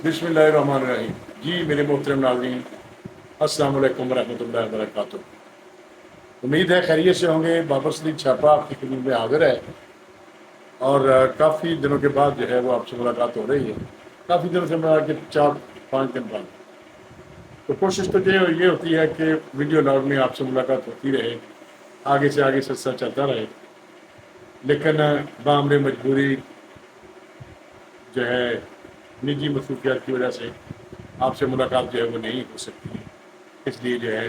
بسم اللہ الرحمن الرحیم. جی میرے محترم ناظرین، السلام علیکم ورحمۃ اللہ وبرکاتہ. امید ہے خیریت سے ہوں گے. بابر صدیق چھاپا آپ کی خدمت میں حاضر ہے اور کافی دنوں کے بعد جو ہے وہ آپ سے ملاقات ہو رہی ہے. کافی دنوں سے ملا کے 4-5 دن بعد. تو کوشش تو یہ ہوتی ہے کہ ویڈیو لاگ میں آپ سے ملاقات ہوتی رہے، آگے سے آگے سلسلہ چلتا رہے، لیکن بامر مجبوری جو ہے نجی مصروفیات کی وجہ سے آپ سے ملاقات جو ہے وہ نہیں ہو سکتی. اس لیے جو ہے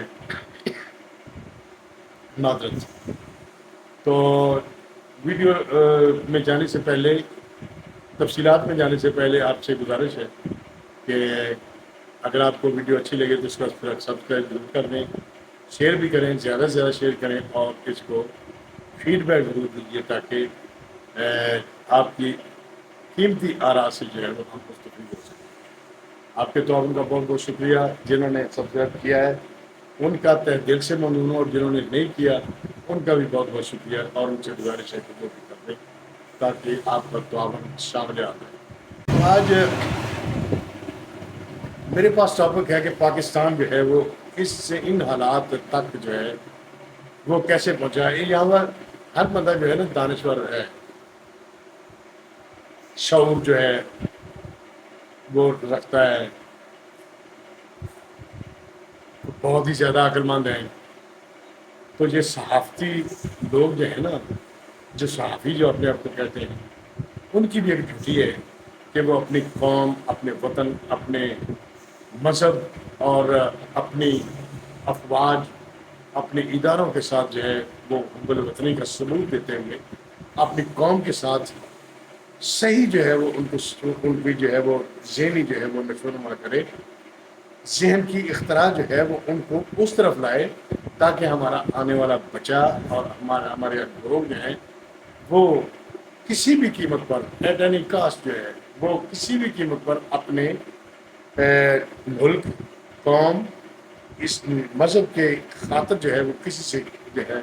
معذرت. تو ویڈیو میں جانے سے پہلے، تفصیلات میں جانے سے پہلے آپ سے گزارش ہے کہ اگر آپ کو ویڈیو اچھی لگے تو اس کا سبسکرائب ضرور کر دیں، شیئر بھی کریں، زیادہ سے زیادہ شیئر کریں اور اس کو فیڈ بیک ضرور دیجیے تاکہ آپ کی قیمتی آراء سے جو ہے وہ ہم مستفید ہو سکیں. آپ کے تعاون کا بہت بہت شکریہ. جنہوں نے سبسکرائب کیا ہے ان کا تہ دل سے ممنون ہوں، اور جنہوں نے نہیں کیا ان کا بھی بہت بہت شکریہ، اور ان سے گزارش ہے کہ وہ بھی کر دیں تاکہ آپ کا تعاون شامل آ جائے. آج میرے پاس ٹاپک ہے کہ پاکستان جو ہے وہ ان حالات تک جو ہے وہ کیسے پہنچا ہے. یہاں پر ہر بندہ جو ہے نا دانشور ہے، شعور جو ہے وہ رکھتا ہے، بہت ہی زیادہ عقل مند ہیں. تو یہ صحافتی لوگ جو ہیں نا، جو صحافی جو اپنے آپ کو کہتے ہیں، ان کی بھی ایک ڈیوٹی ہے کہ وہ اپنی قوم، اپنے وطن، اپنے مذہب اور اپنی افواج، اپنے اداروں کے ساتھ جو ہے وہ حب الوطنی کا سلوک دیتے ہوئے اپنی قوم کے ساتھ صحیح جو ہے وہ ان کی جو ہے وہ ذہنی جو ہے وہ نشو و نما کرے، ذہن کی اختراع جو ہے وہ ان کو اس طرف لائے تاکہ ہمارا آنے والا بچہ اور ہمارے لوگ جو ہیں وہ کسی بھی قیمت پر، ایٹ اینی کاسٹ جو ہے وہ کسی بھی قیمت پر اپنے ملک، قوم، اس مذہب کے خاطر جو ہے وہ کسی سے جو ہے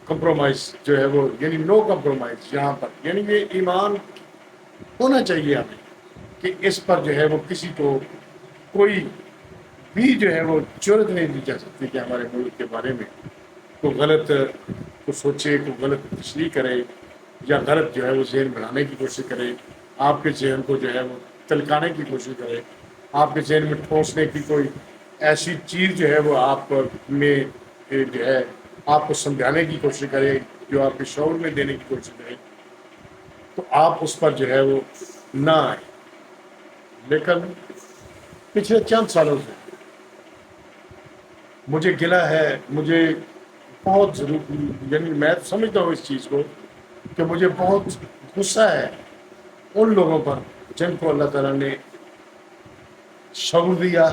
کمپرومائز جو ہے وہ، یعنی نو کمپرومائز یہاں پر. یعنی یہ ایمان ہونا چاہیے ہمیں کہ اس پر جو ہے وہ کسی کو کوئی بھی جو ہے وہ جرت نہیں دی جا سکتی کہ ہمارے ملک کے بارے میں کوئی غلط کو سوچے، کوئی غلط تشریح کرے یا غلط جو ہے وہ ذہن بنانے کی کوشش کرے، آپ کے ذہن کو جو ہے وہ تلکانے کی کوشش کرے، آپ کے ذہن میں ٹھونسنے کی کوئی ایسی چیز جو ہے وہ آپ میں جو ہے آپ کو سمجھانے کی کوشش کرے، جو آپ کے شعور میں دینے کی کوشش کرے، تو آپ اس پر جو ہے وہ نہ آئیں. لیکن پچھلے چند سالوں سے مجھے گلا ہے، مجھے بہت ضروری، یعنی میں سمجھتا ہوں اس چیز کو کہ مجھے بہت غصہ ہے ان لوگوں پر جن کو اللہ تعالیٰ نے شعور دیا،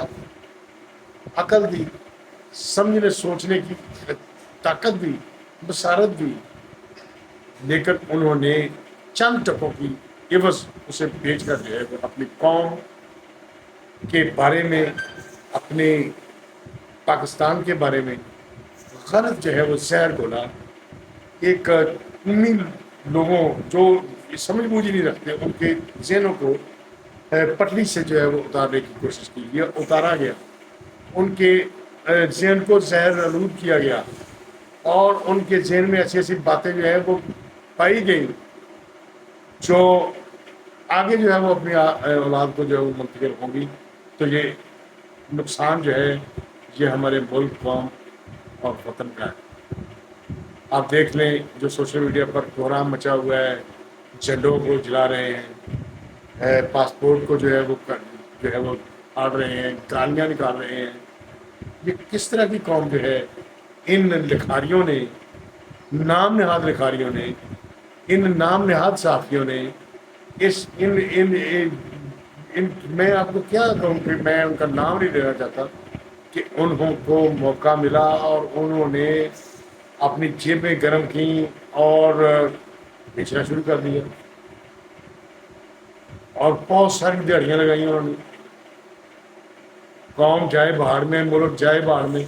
عقل دی، سمجھنے سوچنے کی طاقت دی، بصارت دی، لیکن انہوں نے چند ٹکوں کی عوض اسے بیچ کر جو ہے وہ اپنی قوم کے بارے میں، اپنے پاکستان کے بارے میں غلط جو ہے وہ زہر گھولا. ایک انہی لوگوں جو سمجھ بوجھ نہیں رکھتے ان کے ذہنوں کو پٹری سے جو ہے وہ اتارنے کی کوشش کی گئی، اتارا گیا، ان کے ذہن کو زہر آلود کیا گیا، اور ان کے ذہن میں ایسی ایسی باتیں جو ہے وہ پائی گئی جو آگے جو ہے وہ اپنی اولاد کو جو ہے وہ منتقل ہوں گی. تو یہ نقصان جو ہے یہ ہمارے ملک، قوم اور وطن کا ہے. آپ دیکھ لیں جو سوشل میڈیا پر کوہرام مچا ہوا ہے، جھنڈوں کو جلا رہے ہیں، پاسپورٹ کو جو ہے وہ آڑ رہے ہیں، گالیاں نکال رہے ہیں. یہ کس طرح کی قوم جو ہے؟ ان لکھاریوں نے، نام نہاد لکھاریوں نے، ان نام نہاد صحافیوں نے میں آپ کو کیا کہوں کہ میں ان کا نام نہیں لینا چاہتا کہ انہوں کو موقع ملا اور انہوں نے اپنی جیبیں گرم کی اور بیچنا شروع کر دیا، اور بہت ساری دیہڑیاں لگائی انہوں نے. قوم جائے باہر میں، ملک جائے باہر میں.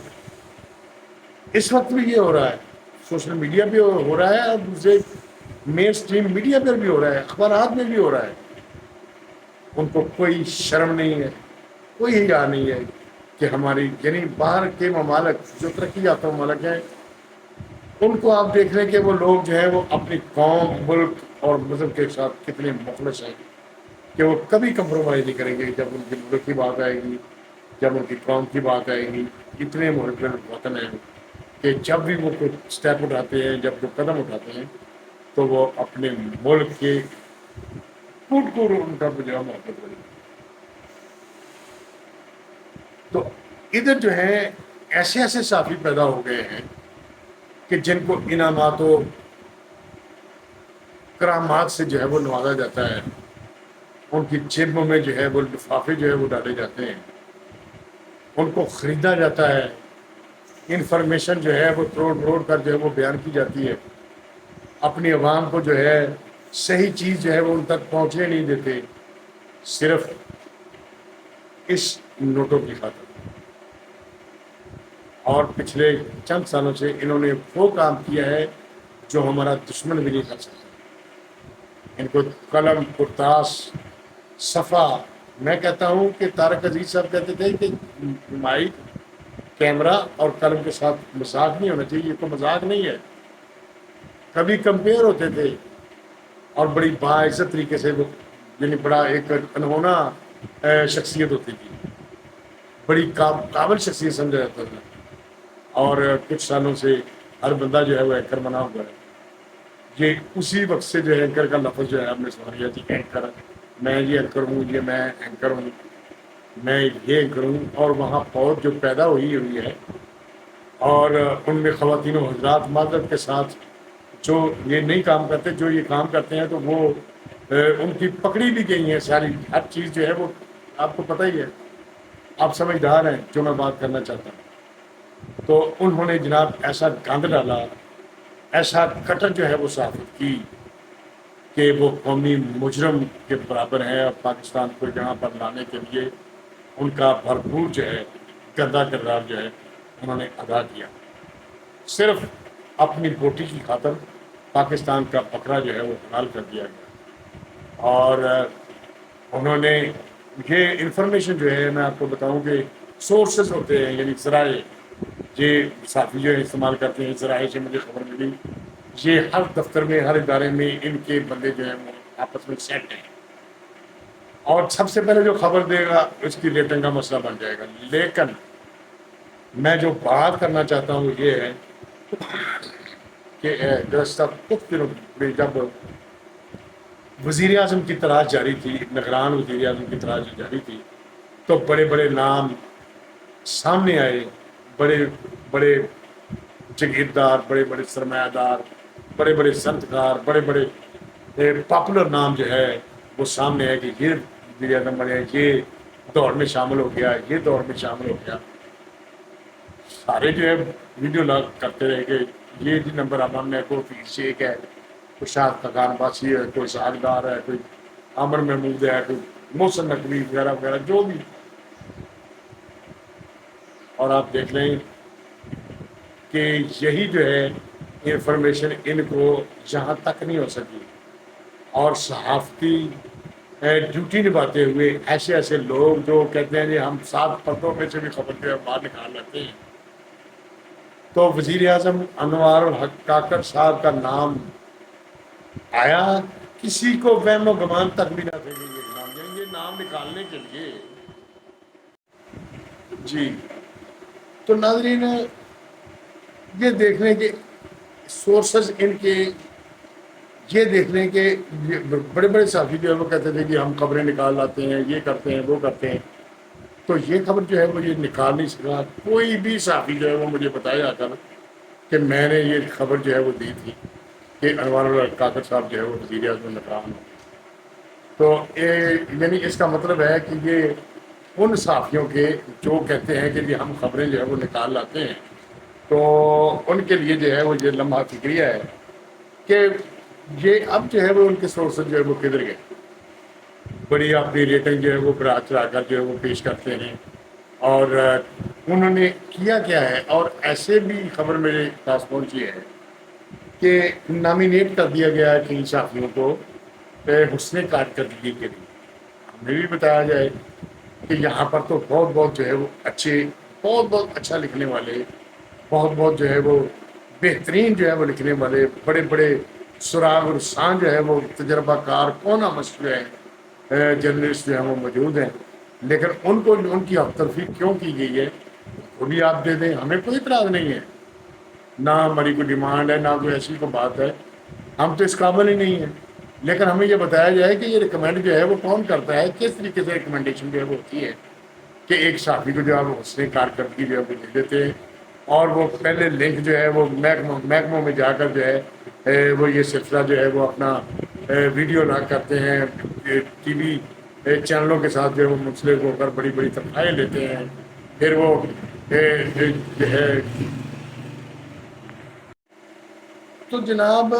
اس وقت بھی یہ ہو رہا ہے، سوشل میڈیا پہ ہو رہا ہے، اور دوسرے مین اسٹریم میڈیا پر بھی ہو رہا ہے، اخبارات میں بھی ہو رہا ہے. ان کو کوئی شرم نہیں ہے، کوئی حیا نہیں ہے کہ ہماری یعنی باہر کے ممالک جو ترقی یافتہ ممالک ہیں، ان کو آپ دیکھ لیں کہ وہ لوگ جو ہیں وہ اپنی قوم، ملک اور مذہب کے ساتھ کتنے مخلص ہیں کہ وہ کبھی کمپرومائز نہیں کریں گے جب ان کے ملک کی بات آئے گی، جب ان کی قوم کی بات آئے گی۔ اتنے محب وطن ہیں کہ جب بھی وہ کوئی اسٹیپ اٹھاتے ہیں، جب وہ قدم اٹھاتے ہیں تو وہ اپنے ملک کے کوٹ کو ان کا جو ہے محبت کریں۔ تو ادھر جو ہے ایسے ایسے صحافی پیدا ہو گئے ہیں کہ جن کو انعامات و کرامات سے جو ہے وہ نوازا جاتا ہے، ان کی جیبوں میں جو ہے وہ لفافے جو ہے وہ ڈالے جاتے ہیں، ان کو خریدا جاتا ہے، انفارمیشن جو ہے وہ توڑ کر جو ہے وہ بیان کی جاتی ہے، اپنی عوام کو جو ہے صحیح چیز جو ہے وہ ان تک پہنچنے نہیں دیتے، صرف اس نوٹوں کی خاطر۔ اور پچھلے چند سالوں سے انہوں نے وہ کام کیا ہے جو ہمارا دشمن بھی نہیں کر سکتا۔ ان کو قلم، کرتاس، صفحہ، میں کہتا ہوں کہ طارق عزیز صاحب کہتے تھے کہ مائک، کیمرہ اور قلم کے ساتھ مذاق نہیں ہونا چاہیے۔ یہ تو مذاق نہیں ہے، کبھی کمپیئر ہوتے تھے اور بڑی باعزت طریقے سے وہ یعنی بڑا ایک انہونا شخصیت ہوتی تھی، بڑی قابل شخصیت سمجھا جاتا تھا، اور کچھ سالوں سے ہر بندہ جو ہے وہ اینکر بنا ہوا ہے۔ یہ اسی وقت سے جو ہے اینکر کا لفظ جو ہے آپ نے سنا لیا تھی، اینکر، میں یہ اینکر ہوں، یہ میں اینکر ہوں، میں یہ اینکر ہوں، اور وہاں فوج جو پیدا ہوئی ہے اور ان میں خواتین و حضرات معذرت کے ساتھ جو یہ نہیں کام کرتے، جو یہ کام کرتے ہیں تو وہ ان کی پکڑی بھی گئی ہیں ساری ہر چیز جو ہے وہ آپ کو پتہ ہی ہے، آپ سمجھدار ہیں جو میں بات کرنا چاہتا ہوں۔ تو انہوں نے جناب ایسا گند ڈالا، ایسا کٹر جو ہے وہ ثابت کی کہ وہ قومی مجرم کے برابر ہے، اور پاکستان کو یہاں پر لانے کے لیے ان کا بھرپور جو ہے گندا کردار جو ہے انہوں نے ادا کیا۔ صرف اپنی بوٹی کی خاطر پاکستان کا بکرا جو ہے وہ حلال کر دیا گیا، اور انہوں نے یہ انفارمیشن جو ہے میں آپ کو بتاؤں کہ سورسز ہوتے ہیں، یعنی ذرائع، یہ صحافی جو استعمال کرتے ہیں، ذرائع سے مجھے خبر ملی، یہ ہر دفتر میں، ہر ادارے میں ان کے بندے جو ہیں وہ آپس میں سیٹ ہیں، اور سب سے پہلے جو خبر دے گا اس کی ریٹنگ کا مسئلہ بن جائے گا۔ لیکن میں جو بات کرنا چاہتا ہوں یہ ہے کہ گزشتہ کچھ دنوں میں جب وزیر اعظم کی تلاش جاری تھی، نگران وزیر اعظم کی تلاش جاری تھی، تو بڑے بڑے نام سامنے آئے، بڑے بڑے جگیردار، بڑے بڑے سرمایہ دار، بڑے بڑے صنعتکار، بڑے بڑے پاپولر نام جو ہے وہ سامنے ہے کہ یہ وزیر اعظم بنے، یہ دوڑ میں شامل ہو گیا، یہ دوڑ میں شامل ہو گیا۔ سارے جو ہے ویڈیو لاگ کرتے رہے کہ یہ جی نمبر امن ہے، کوئی فیس شیخ ہے، کوئی شاہد خاقان باسی ہے، کوئی ساگدار ہے، کوئی عامر محمود ہے، کوئی محسن نقوی وغیرہ وغیرہ جو بھی۔ اور آپ دیکھ لیں کہ یہی جو ہے انفارمیشن ان کو جہاں تک نہیں ہو سکی، اور صحافتی ڈیوٹی نبھاتے ہوئے ایسے ایسے لوگ جو کہتے ہیں جی ہم 7 پردوں میں سے بھی خبر جو ہے باہر نکال لیتے ہیں، تو وزیر اعظم انوار الحق کاکڑ صاحب کا نام آیا، کسی کو وہم و گمان تک بھی نہ تھے کہ یہ نام نکالنے کے لیے۔ جی تو ناظرین، یہ دیکھ لیں کہ سورسز ان کے، یہ دیکھ لیں کہ بڑے بڑے صحافی جو ہے وہ کہتے تھے کہ ہم خبریں نکال لاتے ہیں، یہ کرتے ہیں، وہ کرتے ہیں، تو یہ خبر جو ہے وہ یہ نکال نہیں سکا کوئی بھی صحافی جو ہے وہ مجھے بتایا کر کہ میں نے یہ خبر جو ہے وہ دی تھی کہ انوار الحق کاکڑ صاحب جو ہے وہ وزیر اعظم نگران ہو۔ تو یعنی اس کا مطلب ہے کہ یہ ان صحافیوں کے جو کہتے ہیں کہ جی ہم خبریں جو ہے وہ نکال لاتے ہیں، تو ان کے لیے جو ہے وہ یہ لمحہ فکریہ ہے کہ یہ اب جو ہے وہ ان کے سورسز جو ہے وہ کدھر گئے، بڑی اپنی ریٹنگ جو ہے وہ بڑھا چڑھا کر جو ہے وہ پیش کرتے ہیں، اور انہوں نے کیا کیا ہے۔ اور ایسے بھی خبر میرے پاس پہنچی ہے کہ نامینیٹ کر دیا گیا ہے کئی صحافیوں کو حسن کارکردگی کے لیے، ہمیں بھی بتایا جائے کہ یہاں پر تو بہت بہت جو ہے وہ اچھے، بہت بہت اچھا لکھنے والے، بہت بہت جو ہے وہ بہترین جو ہے وہ لکھنے والے، بڑے بڑے سراغ اور سان جو ہے وہ تجربہ کار کونا مشہور ہے جرنلسٹ جو ہے وہ موجود ہیں، لیکن ان کو ان کی ہفترفی کیوں کی گئی ہے وہ بھی آپ دے دیں، ہمیں کوئی اعتراض نہیں ہے، نہ ہماری کوئی ڈیمانڈ ہے، نہ کوئی ایسی کوئی بات ہے، ہم تو اس قابل ہی نہیں ہیں، لیکن ہمیں یہ بتایا جائے کہ یہ ریکمینڈ جو ہے وہ کون کرتا ہے، کس طریقے سے ریکمنڈیشن جو ہے وہ ہوتی ہے کہ ایک صحافی کو جو ہے وہ حسن کارکردگی جو ہے وہ دے دیتے ہیں اور وہ پہلے لنک جو ہے وہ محکموں میں جا کر جو ہے وہ یہ سلسلہ جو ہے وہ اپنا ویڈیو نہ کرتے ہیں، ٹی وی چینلوں کے ساتھ جو ہے وہ منسلک ہو کر بڑی بڑی تنخواہیں لیتے ہیں، پھر وہ جو ہے تو جناب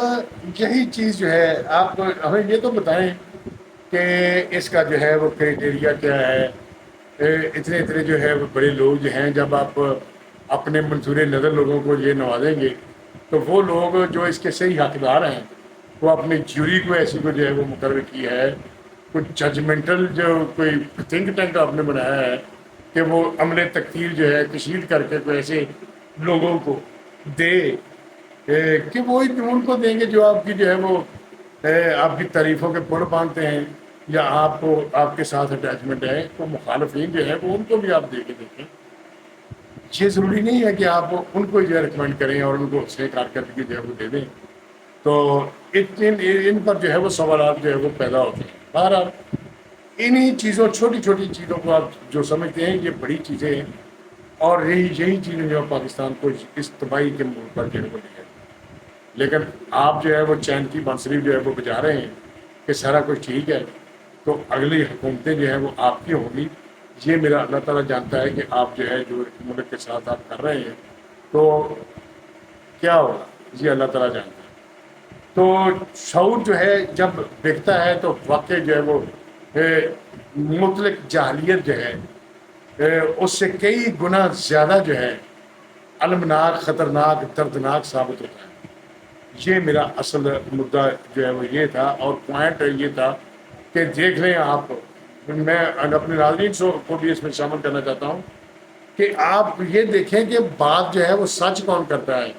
یہی چیز جو ہے آپ ہمیں یہ تو بتائیں کہ اس کا جو ہے وہ کرائٹیریا کیا ہے، اتنے اتنے جو ہے وہ بڑے لوگ جو ہیں، جب آپ اپنے منظور نظر لوگوں کو یہ نوازیں گے تو وہ لوگ جو اس کے صحیح حقدار ہیں وہ اپنی جیوری کو ایسی کو جو ہے وہ مقرر کی ہے، کوئی ججمنٹل جو کوئی تھنک ٹینک آپ نے بنایا ہے کہ وہ عمل تکفیر جو ہے کشید کر کے کوئی ایسے لوگوں کو دے کہ وہ ان کو دیں گے جو آپ کی جو ہے وہ آپ کی تعریفوں کے پل باندھتے ہیں یا آپ کو آپ کے ساتھ اٹیچمنٹ ہے، تو مخالفین جو ہے وہ ان کو بھی آپ دے کے دیکھیں، یہ ضروری نہیں ہے کہ آپ ان کو جو ہے ریکمینڈ کریں اور ان کو حسن کارکردگی جو ہے وہ دے دیں، تو ان پر جو ہے وہ سوالات جو ہے وہ پیدا ہوتے ہیں۔ بہرحال انہی چیزوں، چھوٹی چھوٹی چیزوں کو آپ جو سمجھتے ہیں یہ بڑی چیزیں ہیں، اور یہی چیزیں جو پاکستان کو اس تباہی کے موڑ پر جو ہے وہ لے گئے، لیکن آپ جو ہے وہ چین کی بانسری جو ہے وہ بجا رہے ہیں کہ سارا کچھ ٹھیک ہے، تو اگلی حکومتیں جو ہیں وہ آپ کی ہوں گی، یہ میرا اللہ تعالیٰ جانتا ہے کہ آپ جو ہے جو ملک کے ساتھ آپ کر رہے ہیں تو کیا ہوگا، یہ اللہ تعالیٰ جانتا ہے۔ تو شعور جو ہے جب بکتا ہے تو واقع جو ہے وہ مطلق جاہلیت جو ہے اس سے کئی گنا زیادہ جو ہے المناک، خطرناک، دردناک ثابت ہوتا ہے۔ یہ میرا اصل مدعا جو ہے وہ یہ تھا، اور پوائنٹ یہ تھا کہ دیکھ لیں آپ، میں اپنے ناظرین کو بھی اس میں شامل کرنا چاہتا ہوں کہ آپ یہ دیکھیں کہ بات جو ہے وہ سچ کون کرتا ہے،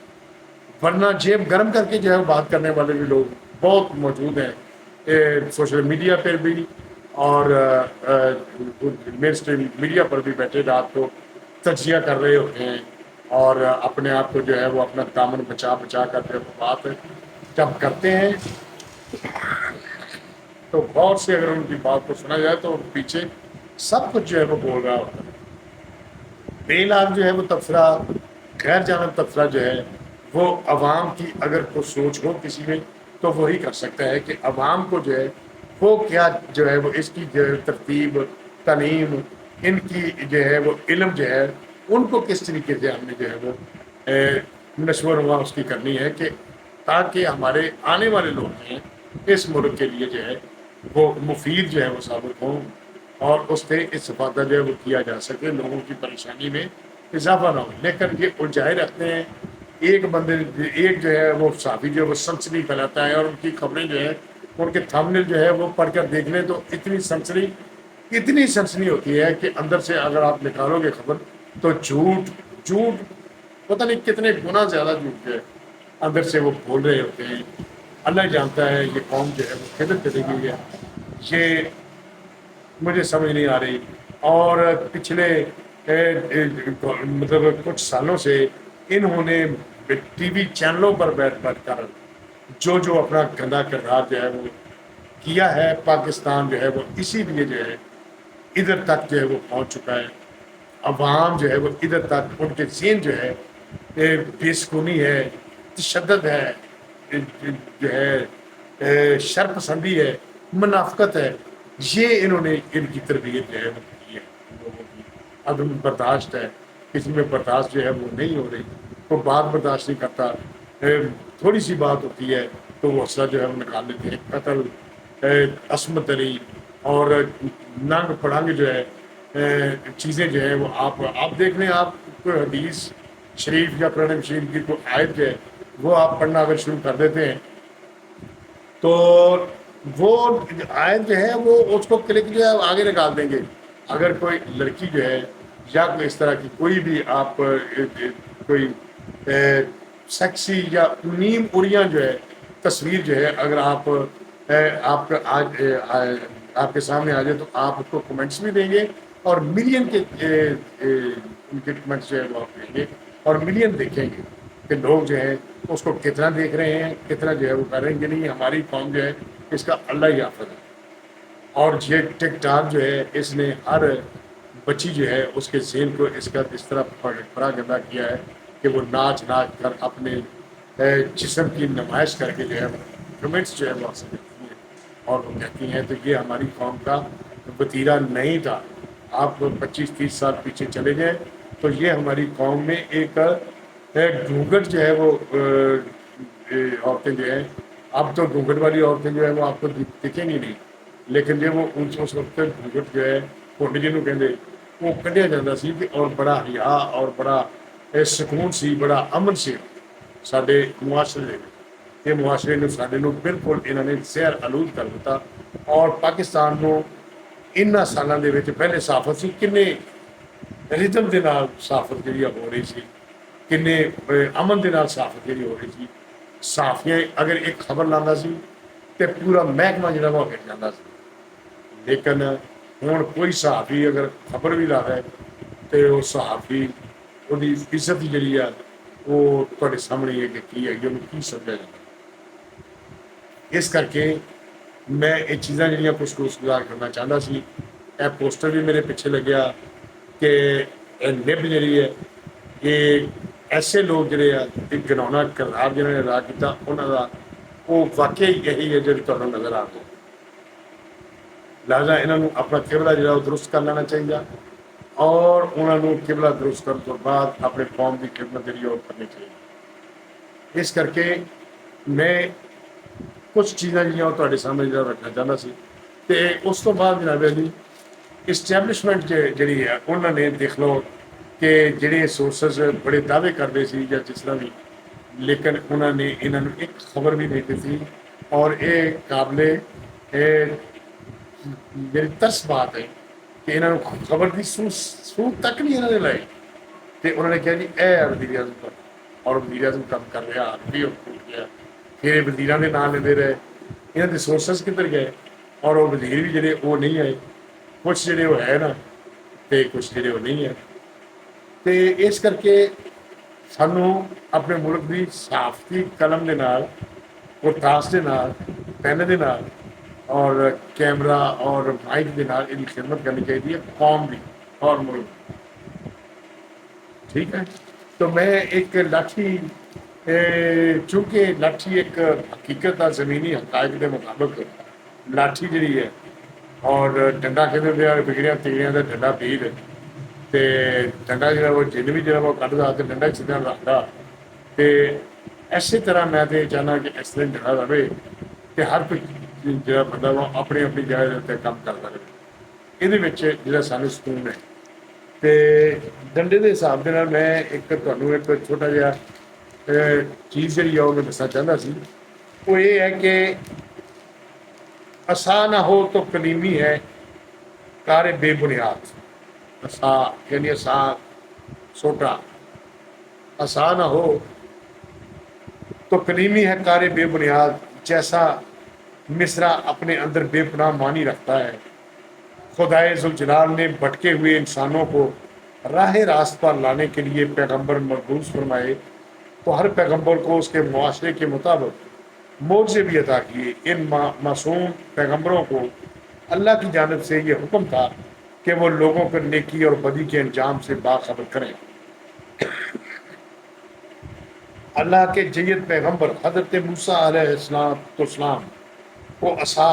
ورنہ جیب گرم کر کے جو ہے بات کرنے والے بھی لوگ بہت موجود ہیں سوشل میڈیا پر بھی، اور مین اسٹریم میڈیا پر بھی بیٹھے رات کو تجزیہ کر رہے ہوتے ہیں، اور اپنے آپ کو جو ہے وہ اپنا دامن بچا بچا کر جو بات جب کرتے ہیں تو غور سے اگر ان کی بات کو سنا جائے تو پیچھے سب کچھ جو ہے وہ بول رہا ہوتا ہے۔ بے لاگ جو ہے وہ تبصرہ، غیر جانب تبصرہ جو ہے وہ عوام کی اگر کوئی سوچ ہو کسی میں تو وہی کر سکتا ہے کہ عوام کو جو ہے وہ کیا جو ہے وہ اس کی جو ہے ترتیب، تعلیم، ان کی جو ہے وہ علم جو ہے ان کو کس طریقے سے ہم نے جو ہے وہ نشو و نما اس کی کرنی ہے، کہ تاکہ ہمارے آنے والے لوگ ہیں اس ملک کے لیے جو ہے وہ مفید جو ہے وہ ثابت ہوں، اور اس سے استفادہ جو ہے وہ کیا جا سکے، لوگوں کی پریشانی میں اضافہ نہ ہو۔ لیکن یہ الجھائے رکھتے ہیں، ایک بندے ایک جو ہے وہ صحافی جو ہے وہ سنسنی پھیلاتا ہے، اور ان کی خبریں جو ہے ان کے تھمبنیل جو ہے وہ پڑھ کر دیکھ لیں تو اتنی سنسنی ہوتی ہے کہ اندر سے اگر آپ نکالو گے خبر تو جھوٹ پتہ نہیں کتنے گنا زیادہ جھوٹ جو ہے اندر سے وہ بول رہے ہوتے ہیں۔ اللہ جانتا ہے یہ قوم جو ہے وہ کدھر چلی گئی ہے، یہ مجھے سمجھ نہیں آ رہی، اور پچھلے مطلب کچھ سالوں سے انہوں نے ٹی وی چینلوں پر بیٹھ کر جو اپنا گندا کردار جو ہے وہ کیا ہے، پاکستان جو ہے وہ اسی لیے جو ہے ادھر تک جو ہے وہ پہنچ چکا ہے، عوام جو ہے وہ ادھر تک ان کے ذہن جو ہے بے سکونی ہے، تشدد ہے، جو ہے شر پسندی ہے، منافقت ہے، یہ انہوں نے ان کی تربیت جو ہے وہ کی ہے، لوگوں کی عدم برداشت ہے، کسی میں برداشت جو ہے وہ نہیں ہو رہی، وہ بات برداشت نہیں کرتا، تھوڑی سی بات ہوتی ہے تو وہ حوصلہ جو ہے وہ نکال لیتے ہیں، قتل، عصمت دری اور ننگ پڑنگ جو ہے چیزیں جو ہے وہ آپ دیکھ لیں، آپ کوئی حدیث شریف یا قرآن شریف کی کوئی آیت جو ہے وہ آپ پڑھنا اگر شروع کر دیتے ہیں تو وہ آیت جو ہے وہ اس کو کلک جو ہے آگے نکال دیں گے. اگر کوئی لڑکی جو ہے یا کوئی اس طرح کی کوئی بھی آپ کوئی سیکسی یا نیم اڑیاں جو ہے تصویر جو ہے اگر آپ کا آج آپ کے سامنے آ جائے تو آپ اس کو کمنٹس بھی دیں گے اور ملین کے ان کے کمنٹس جو ہے وہ آپ دیں گے اور ملین دیکھیں گے کہ لوگ جو ہے اس کو کتنا دیکھ رہے ہیں کتنا جو ہے وہ کر رہے ہیں کہ نہیں ہماری قوم جو ہے اس کا اللہ ہی حافظ ہے. اور یہ ٹک ٹاک جو ہے اس نے ہر بچی جو ہے اس کے ذہن کو اس کا اس طرح بڑا گندا کیا ہے کہ وہ ناچ ناچ کر اپنے جسم کی نمائش کر کے جو ہے کمنٹس جو ہے وہ حاصل کرتی ہیں اور وہ کہتی ہیں. تو یہ ہماری قوم کا وتیرہ نہیں تھا. آپ 25-30 سال پیچھے چلے گئے تو یہ ہماری قوم میں ایک گھونگھٹ جو ہے وہ عورتیں جو ہیں اب تو گھونگھٹ والی عورتیں جو ہے وہ آپ کو دکھیں گی نہیں لیکن جب وہ اس وقت گھونگھٹ جو ہے کنڈ جنوں کہتے وہ کڈیا جاتا سی اور بڑا حیا اور بڑا سکون سی بڑا امن سی سارے معاشرے یہ معاشرے نے سارے بالکل انہوں نے زہر آلود کر دیتا. اور پاکستان کو ان سالوں کے پہلے صحافت سی کنے رتم کے نال صحافت جی ہو رہی سی کنے امن کے نال صحافت جی ہو رہی تھی. صحافیاں اگر ایک خبر لانا سی تو پورا محکمہ جڑا وہ ہٹ جاتا سی. لیکن ہوں کوئی صحافی اگر خبر بھی لا ہے تو وہ صحافی وہ عزت جی ہے وہ تے سامنے ہے کہ کی ہے کی سمجھا جاتا. اس کر کے میں یہ چیزاں جہاں کچھ گزار کرنا چاہتا سی. یہ پوسٹر بھی میرے پیچھے لگیا کہ نب جی ہے یہ ایسے لوگ جڑے ایک گنونا کردار جنہوں نے ادا کیا انہوں کا وہ واقعی یہی ہے جو تمہیں نظر آ گیا. لہٰذا انہوں اپنا قبلہ جو ہے وہ درست کر لینا چاہیے اور انہوں نے قبلہ درست کرنے کے بعد اپنے قوم کی خدمت جی اور کرنی چاہیے. اس کر کے میں کچھ چیزاں جہاں وہ سامنے جو رکھنا چاہتا سی. اس تو بعد جناب علی اسٹیبلشمنٹ جہی ہے انہوں نے دیکھ لو کہ جہے سورسز بڑے دعوے کرتے سی یا جس طرح بھی لیکن انہوں نے انہوں ایک خبر بھی نہیں دی تھی. اور یہ قابل میری ترس بات ہے کہ انہوں نے خبر کی سور تک نہیں انہوں نے لائی. تو انہوں نے کہا جی اے وزیر اعظم پر اور وزیر اعظم کام کر رہا بھی ٹوٹ گیا. پھر وزیراں کے نام لیتے رہے یہاں کے سورسز کدھر گئے اور وہ وزیر بھی جڑے وہ نہیں آئے. کچھ جڑے وہ ہے نا تو کچھ جڑے وہ نہیں ہے. تو اس کر کے سانوں اپنے ملک کی صحافتی قلم کے نال کرتاس کے نال پین کے نال اور کیمرہ اور مائک کے نال ان کی خدمت کرنی چاہیے قوم بھی اور ملک. ٹھیک ہے. تو میں ایک لاٹھی چونکہ لاٹھی ایک حقیقت ہے زمینی حقائق کے مطابق لاٹھی جہی ہے اور ڈنڈا کھیلتے بگڑیاں تگڑیاں کا ڈنڈا پیر تو ڈنڈا جا وہ جن بھی جا وہ کھدا تو ڈنڈا سیدھا رکھتا. تو اسی طرح میں تو یہ چاہنا کہ اس طرح ڈنڈا رہے کہ ہر کوئی جا بندہ وہ اپنی اپنی جگہ اتنے کام کرتا رہے. یہ جا سانوں سکون ہے. تو ڈنڈے کے حساب کے میں ایک تمہیں ایک چھوٹا جہا چیز جی وہ میں دسنا چاہتا سی. وہ یہ ہے کہ عصا نہ ہو تو کلیمی ہے کار بے بنیاد. عصا یعنی عصا سوٹا عصا نہ ہو تو کلیمی ہے کار بے بنیاد. جیسا مصرع اپنے اندر بے پناہ معنی رکھتا ہے. خدائے ذوالجلال نے بھٹکے ہوئے انسانوں کو راہ راست پر لانے کے لیے پیغمبر مبعوث فرمائے تو ہر پیغمبر کو اس کے معاشرے کے مطابق معجزے بھی عطا کیے. ان معصوم پیغمبروں کو اللہ کی جانب سے یہ حکم تھا کہ وہ لوگوں کو نیکی اور بدی کے انجام سے باخبر کریں. اللہ کے جید پیغمبر حضرت موسیٰ علیہ السلام کو عصا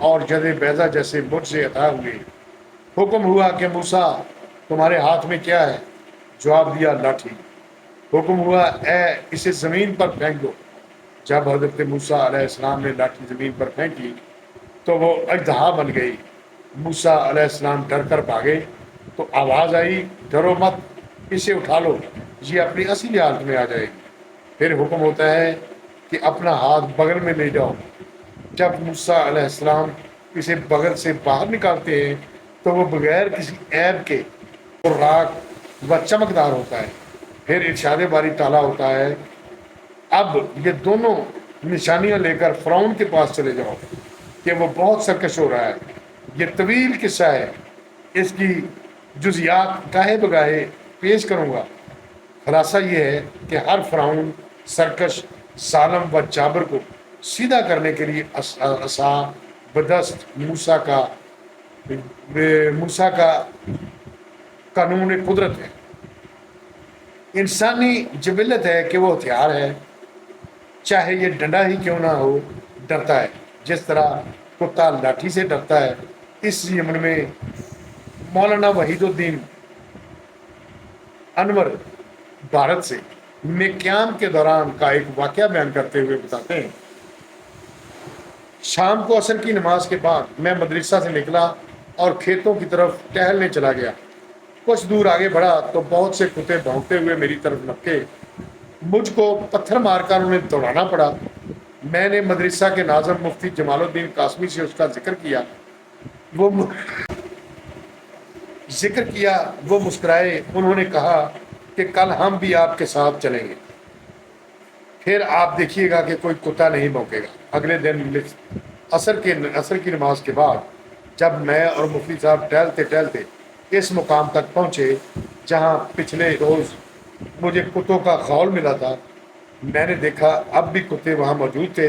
اور جد بیضہ جیسے معجزے عطا ہوئے. حکم ہوا کہ موسیٰ تمہارے ہاتھ میں کیا ہے؟ جواب دیا لاٹھی. حکم ہوا اے اسے زمین پر پھینک دو. جب حضرت موسیٰ علیہ السلام نے لاٹھی زمین پر پھینکی تو وہ اژدہا بن گئی. موسیٰ علیہ السلام ڈر کر بھاگے تو آواز آئی ڈرو مت اسے اٹھا لو یہ اپنی اصلی حالت میں آ جائے گی. پھر حکم ہوتا ہے کہ اپنا ہاتھ بغل میں لے جاؤ جب موسیٰ علیہ السلام اسے بغل سے باہر نکالتے ہیں تو وہ بغیر کسی عیب کے راک و چمکدار ہوتا ہے۔ پھر ارشاد باری تعالیٰ ہوتا ہے اب یہ دونوں نشانیاں لے کر فرعون کے پاس چلے جاؤ کہ وہ بہت سرکش ہو رہا ہے۔ یہ طویل قصہ ہے، اس کی جزیات گاہے بگاہے پیش کروں گا۔ خلاصہ یہ ہے کہ ہر فرعون سرکش، ظالم و جابر کو سیدھا کرنے کے لیے عصا بدست موسیٰ کا قانون قدرت ہے۔ انسانی جبلت ہے کہ وہ ہتھیار ہے، چاہے یہ ڈنڈا ہی کیوں نہ ہو، ڈرتا ہے۔ جس طرح کتا لاٹھی سے ڈرتا ہے، اس یمن میں مولانا وحید الدین انور بھارت سے میں قیام کے دوران کا ایک واقعہ بیان کرتے ہوئے بتاتے ہیں، شام کو عصر کی نماز کے بعد میں مدرسہ سے نکلا اور کھیتوں کی طرف ٹہلنے چلا گیا۔ کچھ دور آگے بڑھا تو بہت سے کتے بھونکتے ہوئے میری طرف لپکے، مجھ کو پتھر مار کر انہیں دوڑانا پڑا۔ میں نے مدرسہ کے ناظم مفتی جمال الدین قاسمی سے اس کا ذکر کیا، وہ مسکرائے۔ انہوں نے کہا کہ کل ہم بھی آپ کے ساتھ چلیں گے، پھر آپ دیکھیے گا کہ کوئی کتا نہیں بھونکے گا۔ اگلے دن عصر کی نماز کے بعد جب میں اور مفتی صاحب ٹہلتے ٹہلتے اس مقام تک پہنچے جہاں پچھلے روز مجھے کتوں کا غول ملا تھا، میں نے دیکھا اب بھی کتے وہاں موجود تھے،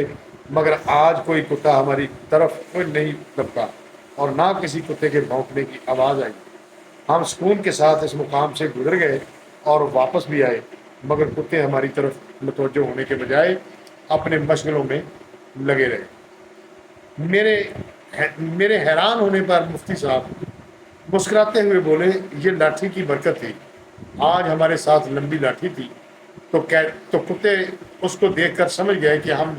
مگر آج کوئی کتا ہماری طرف کوئی نہیں لپکا اور نہ کسی کتے کے بھونکنے کی آواز آئی۔ ہم سکون کے ساتھ اس مقام سے گزر گئے اور واپس بھی آئے، مگر کتے ہماری طرف متوجہ ہونے کے بجائے اپنے مشغلوں میں لگے رہے۔ میرے حیران ہونے پر مفتی صاحب مسکراتے ہوئے بولے، یہ لاٹھی کی برکت تھی، آج ہمارے ساتھ لمبی لاٹھی تھی۔ تو کتے اس کو دیکھ کر سمجھ گئے کہ ہم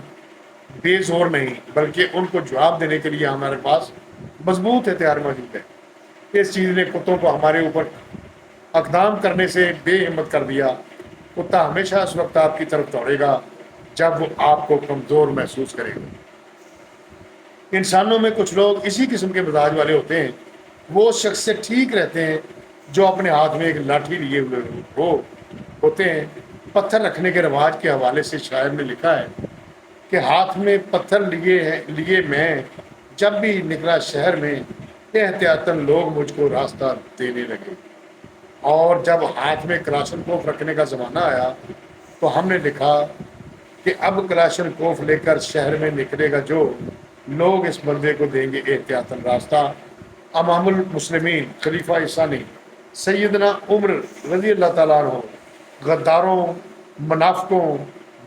بے زور نہیں، بلکہ ان کو جواب دینے کے لیے ہمارے پاس مضبوط ہتھیار موجود ہے۔ اس چیز نے کتوں کو ہمارے اوپر اقدام کرنے سے بے ہمت کر دیا۔ کتا ہمیشہ اس وقت آپ کی طرف دوڑے گا جب وہ آپ کو کمزور محسوس کرے گا۔ انسانوں میں کچھ لوگ اسی قسم کے مزاج والے ہوتے ہیں، وہ اس شخص سے ٹھیک رہتے ہیں جو اپنے ہاتھ میں ایک لاٹھی لیے ہوئے ہوتے ہیں۔ پتھر رکھنے کے رواج کے حوالے سے شاعر نے لکھا ہے کہ ہاتھ میں پتھر لیے میں جب بھی نکلا شہر میں، احتیاطاً لوگ مجھ کو راستہ دینے لگے۔ اور جب ہاتھ میں کلاشن کوف رکھنے کا زمانہ آیا تو ہم نے لکھا کہ اب کلاشن کوف لے کر شہر میں نکلے گا جو، لوگ اس بندے کو دیں گے احتیاطاً راستہ۔ امام المسلمین خلیفہ ثانی سیدنا عمر رضی اللہ تعالیٰ عنہ غداروں، منافقوں،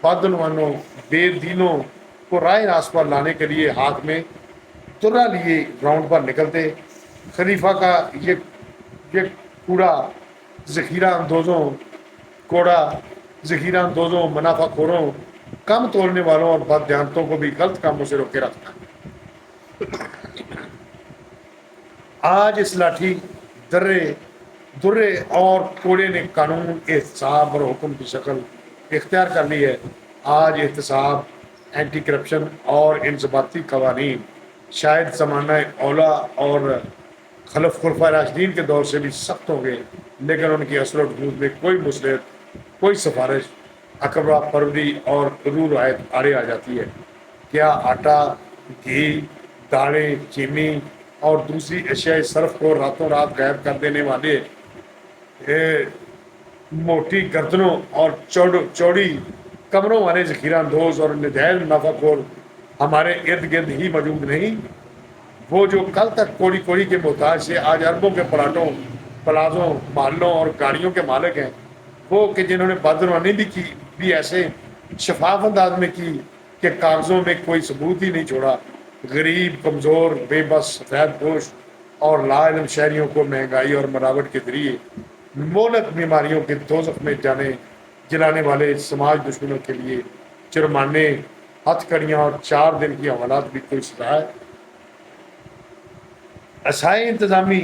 بدعنوانوں، بے دینوں کو رائے راست پر لانے کے لیے ہاتھ میں درہ لیے گراؤنڈ پر نکلتے۔ خلیفہ کا یہ کوڑا ذخیرہ اندوزوں، منافع خوروں، کم تولنے والوں اور بد دیانتوں کو بھی غلط کاموں سے روکے رکھتا ہے۔ آج اس لاٹھی، درے اور کوڑے نے قانون، احتساب اور حکم کی شکل اختیار کر لی ہے۔ آج احتساب، اینٹی کرپشن اور انضباطی قوانین شاید زمانہ اولا اور خلفائے راشدین کے دور سے بھی سخت ہو گئے، لیکن ان کی اثر و رسوخ میں کوئی مصلحت، کوئی سفارش، اقربا پروری اور روح رعایت آڑے آ جاتی ہے۔ کیا آٹا، گھی، دالیں، چینی اور دوسری اشیاء صرف کو راتوں رات غائب کر دینے والے موٹی گردنوں اور چوڑی کمروں والے ذخیرہ اندوز اور نجائز منافع خور ہمارے ارد گرد ہی موجود نہیں؟ وہ جو کل تک کوڑی کوڑی کے محتاج سے آج اربوں کے پلازوں، محلوں اور گاڑیوں کے مالک ہیں، وہ کہ جنہوں نے بدعنوانی بھی ایسے شفاف انداز میں کی کہ کاغذوں میں کوئی ثبوت ہی نہیں چھوڑا۔ غریب، کمزور، بے بس، سفید پوش اور لا علم شہریوں کو مہنگائی اور مراوٹ کے ذریعے مہلک بیماریوں کے دوزخ میں جلانے والے سماج دشمنوں کے لیے جرمانے، ہتھ کڑیاں اور 4 دن کی حوالات بھی کوئی سزا ہے؟ اسائے انتظامی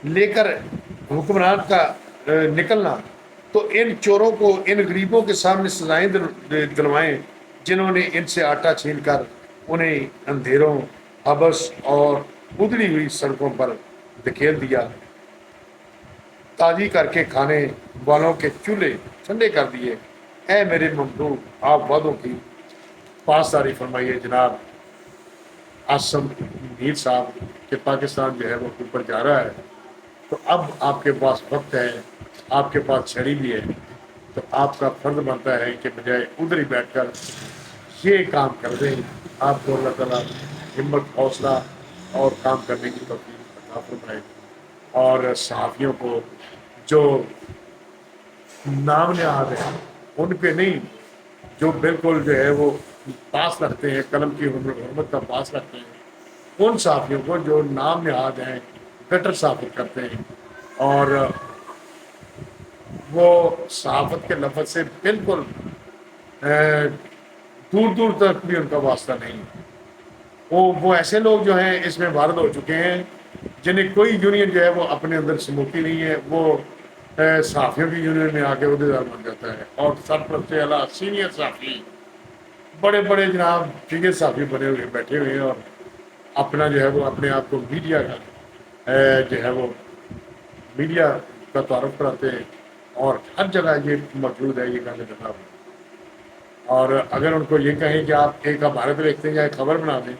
لے کر حکمران کا نکلنا تو ان چوروں کو ان غریبوں کے سامنے سزائیں دلوائیں جنہوں نے ان سے آٹا چھین کر انہیں اندھیروں، حبس اور ادڑی ہوئی سڑکوں پر دھکیل دیا، تازی کر کے کھانے والوں کے چولہے ٹھنڈے کر دیے۔ اے میرے ممدوح، آپ وعدوں کی پاسداری فرمائیے جناب آسم میر صاحب کہ پاکستان جو ہے وہ اوپر جا رہا ہے، تو اب آپ کے پاس وقت ہے، آپ کے پاس چھڑی بھی ہے، تو آپ کا فرض بنتا ہے کہ بجائے ادھر ہی بیٹھ کر یہ کام کر دیں۔ آپ کو اللہ تعالیٰ ہمت، حوصلہ اور کام کرنے کی توفیق عطا فرمائے، اور صحافیوں کو جو نام نہاد ہے ان پہ نہیں، جو بالکل جو ہے وہ پاس رکھتے ہیں، قلم کی حرمت کا پاس رکھتے ہیں، ان صحافیوں کو جو نام نہاد ہیں گٹر صحافت کرتے ہیں، اور وہ صحافت کے لفظ سے بالکل دور دور تک بھی ان کا واسطہ نہیں ہے۔ وہ ایسے لوگ جو ہیں اس میں وارد ہو چکے ہیں جنہیں کوئی یونین جو ہے وہ اپنے اندر سموتی نہیں ہے، وہ صحافیوں کی یونین میں آ کے عہدیدار بن جاتا ہے، اور سرپرست اعلیٰ سینئر صحافی، بڑے بڑے جناب سینئر صحافی بنے ہوئے بیٹھے ہوئے ہیں، اور اپنا جو ہے وہ اپنے آپ کو میڈیا کا جو ہے وہ میڈیا کا تعارف کراتے ہیں، اور ہر جگہ یہ موجود ہے یہ گانے جناب۔ اور اگر ان کو یہ کہیں کہ آپ ایک بھارت دیکھتے ہیں یا ایک خبر بنا دیں،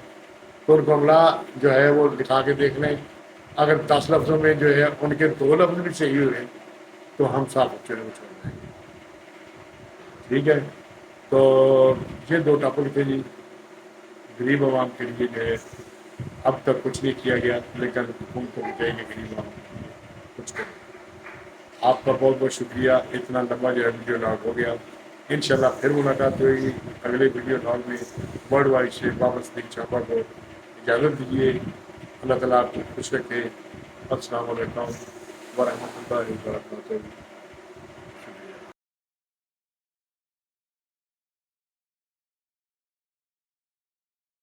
تو ان کو اگلا جو ہے وہ دکھا کے دیکھ لیں، اگر 10 لفظوں میں جو ہے ان کے 2 لفظ بھی صحیح ہوئے تو ہم صاف اچھے کو چھوڑ دیں گے۔ ٹھیک ہے، تو یہ 2 ٹاپک تھے جی، غریب عوام کے لیے جو ہے اب تک کچھ نہیں کیا گیا، لیکن حکومت کو بھی چاہیے کہ غریب عوام کے لیے کچھ کرے۔ آپ کا بہت بہت شکریہ، اتنا لمبا جو ہے ویڈیو لاگ ہو گیا۔ انشاءاللہ پھر ملاقات ہوگی اگلے ویڈیو لاگ میں۔ ورلڈ وائڈ سے بابر صدیق چھاپا کو اجازت دیجیے، اللہ تعالیٰ آپ کو خوش رکھے۔ السلام علیکم ورحمۃ اللہ وبرکاتہ۔